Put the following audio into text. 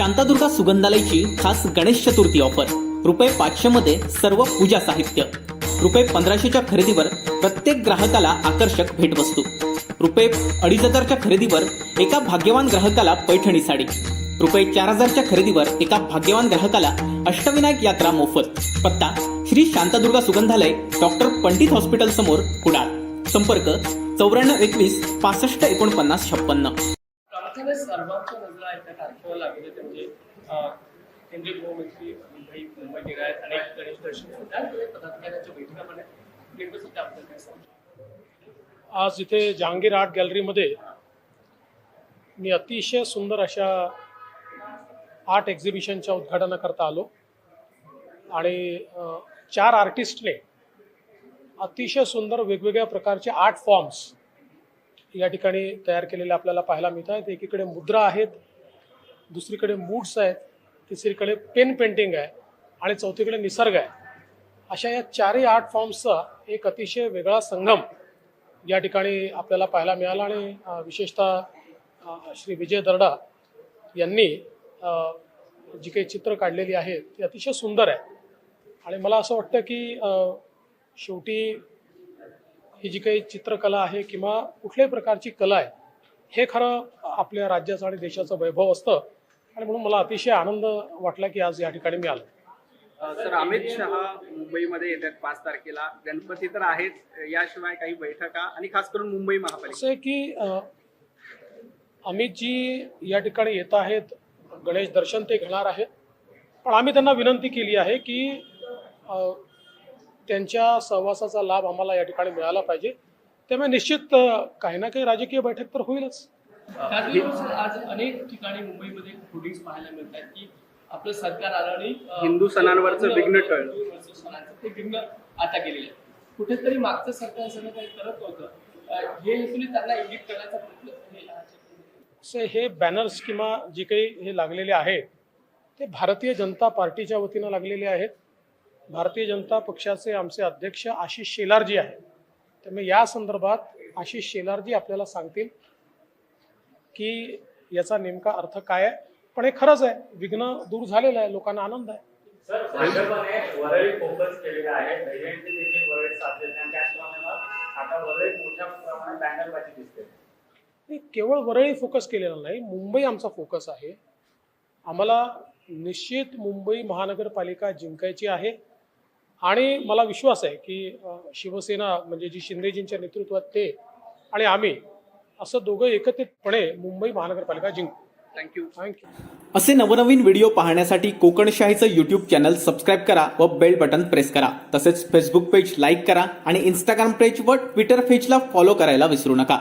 शांतादुर्गा सुगंधालयची खास गणेश चतुर्थी ऑफर ₹500 मध्ये सर्व पूजा साहित्य, ₹1500च्या खरेदीवर प्रत्येक ग्राहकाला आकर्षक भेटवस्तू, ₹2500च्या खरेदीवर एका भाग्यवान ग्राहकाला पैठणी साडी, ₹4000च्या खरेदीवर एका भाग्यवान ग्राहकाला अष्टविनायक यात्रा मोफत. पत्ता श्री शांतादुर्गा सुगंधालय, डॉक्टर पंडित हॉस्पिटल समोर, कुडाळ. संपर्क 9421 65 49 56. प्रामुख्याने सर्वांच्या नजरा एका तारखेवर लागले ते म्हणजे केंद्रीय गृहमंत्री मुंबई निघाले अनेक गणेश दर्शन होतात पदाधिकाऱ्यांच्या बैठकामध्ये नेमकं सध्या आपल्याला काय सांगतो. आज इथे जहांगीर आर्ट गॅलरीमध्ये मी अतिशय सुंदर अशा आर्ट एक्झिबिशनच्या उद्घाटनाकरता आलो आणि 4 आर्टिस्टने अतिशय सुंदर वेगवेगळ्या प्रकारचे आर्ट फॉर्म्स या ठिकाणी तयार केलेले आपल्याला पाहायला मिळत आहेत. एकीकडे मुद्रा आहेत, दुसरीकडे मूड्स आहेत, तिसरीकडे पेन पेंटिंग आहे आणि चौथीकडे निसर्ग आहे. अशा या 4ही आर्ट फॉर्म्सचा एक अतिशय वेगळा संगम या ठिकाणी आपल्याला पाहायला मिळाला आणि विशेषतः श्री विजय दर्डा यांनी जी काही चित्र काढलेली आहेत ती अतिशय सुंदर आहे. आणि मला असं वाटतं की शेवटी ही जी काही चित्रकला आहे किंवा कुठल्याही प्रकारची कला आहे हे खरं आपल्या राज्याचं आणि देशाचं वैभव असतं आणि म्हणून मला अतिशय आनंद वाटला की आज या ठिकाणी मी आलो. सर, अमित शहा मुंबईमध्ये येतात 5 तारखेला. गणपती तर आहेत, याशिवाय काही बैठका आणि खास करून मुंबई महापालिका. असं आहे की अमितजी या ठिकाणी येत आहेत, गणेश दर्शन ते घेणार आहेत, पण आम्ही त्यांना विनंती केली आहे की त्यांच्या सहवासाचा लाभ आम्हाला या ठिकाणी मिळाला पाहिजे. त्यामुळे निश्चित काही ना काही राजकीय बैठक तर होईलच. त्याचबरोबर आज अनेक ठिकाणी मुंबईमध्ये होर्डिंग्स पाहायला मिळत आहेत की आपलं सरकार आलं आणि हिंदू सणांवरचं विघ्न टळलं. ते विघ्न आता गेलेलं आहे. कुठेतरी मागचं सरकार सगळं काही करत होतं हे हेतूने त्यांना इंगित करण्याचा प्रयत्न. हे बॅनर्स किंवा जे काही हे लागलेले आहेत ते भारतीय जनता पार्टीच्या वतीनं लागलेले आहेत. भारतीय जनता पक्षाचे आमचे अध्यक्ष आशिष शेलारजी आहेत. त्यामुळे या संदर्भात आशिष शेलारजी आपल्याला सांगतील की याचा नेमका अर्थ काय आहे. पण हे खरंच आहे, विघ्न दूर झालेलं आहे, लोकांना आनंद आहे. सर, भाजपने वरळी फोकस केलेला आहे, दहीहंडी देखील वरळी साधलेली आहे, त्याचप्रमाणे आता वरळी मोठ्या प्रमाणात बॅनरबाजी दिसते. केवळ वरळी फोकस केलेला नाही, मुंबई आमचा फोकस आहे. आम्हाला निश्चित मुंबई महानगरपालिका जिंकायची आहे आणि मला विश्वास आहे की शिवसेना म्हणजे जी शिंदेजींच्या नेतृत्वात ते आणि आम्ही असं दोघं एकत्रितपणे मुंबई महानगरपालिका जिंकू. थँक्यू. असे नवनवीन व्हिडिओ पाहण्यासाठी कोकणशाहीचं YouTube चॅनल सबस्क्राईब करा व बेल बटन प्रेस करा. तसेच फेसबुक पेज लाईक करा आणि इंस्टाग्राम पेज व ट्विटर पेजला फॉलो करायला विसरू नका.